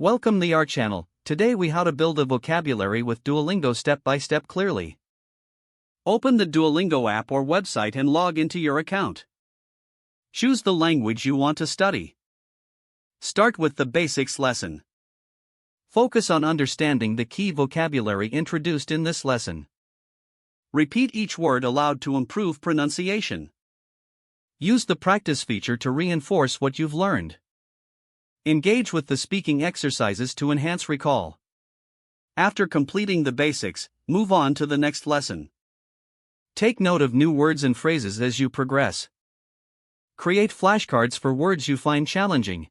Welcome to our channel. Today we how to build a vocabulary with Duolingo step by step clearly. Open the Duolingo app or website and log into your account. Choose the language you want to study. Start with the basics lesson. Focus on understanding the key vocabulary introduced in this lesson. Repeat each word aloud to improve pronunciation. Use the practice feature to reinforce what you've learned. Engage with the speaking exercises to enhance recall. After completing the basics, move on to the next lesson. Take note of new words and phrases as you progress. Create flashcards for words you find challenging.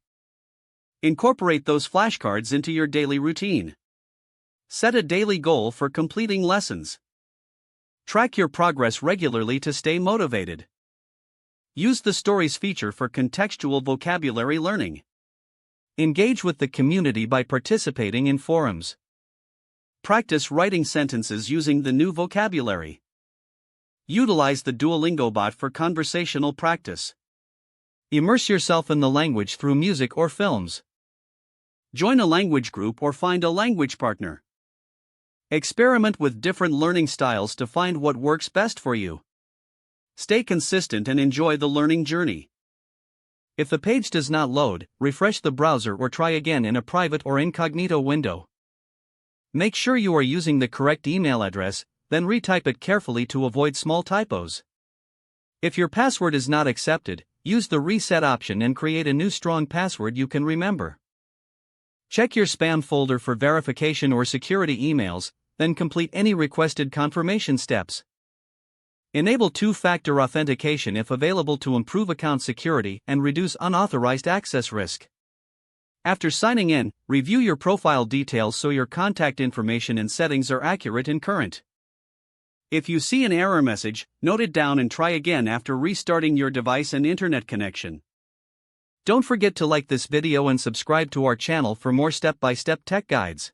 Incorporate those flashcards into your daily routine. Set a daily goal for completing lessons. Track your progress regularly to stay motivated. Use the stories feature for contextual vocabulary learning. Engage with the community by participating in forums. Practice writing sentences using the new vocabulary. Utilize the Duolingo bot for conversational practice. Immerse yourself in the language through music or films. Join a language group or find a language partner. Experiment with different learning styles to find what works best for you. Stay consistent and enjoy the learning journey. If the page does not load, refresh the browser or try again in a private or incognito window. Make sure you are using the correct email address, then retype it carefully to avoid small typos. If your password is not accepted, use the reset option and create a new strong password you can remember. Check your spam folder for verification or security emails, then complete any requested confirmation steps. Enable two-factor authentication if available to improve account security and reduce unauthorized access risk. After signing in, review your profile details so your contact information and settings are accurate and current. If you see an error message, note it down and try again after restarting your device and internet connection. Don't forget to like this video and subscribe to our channel for more step-by-step tech guides.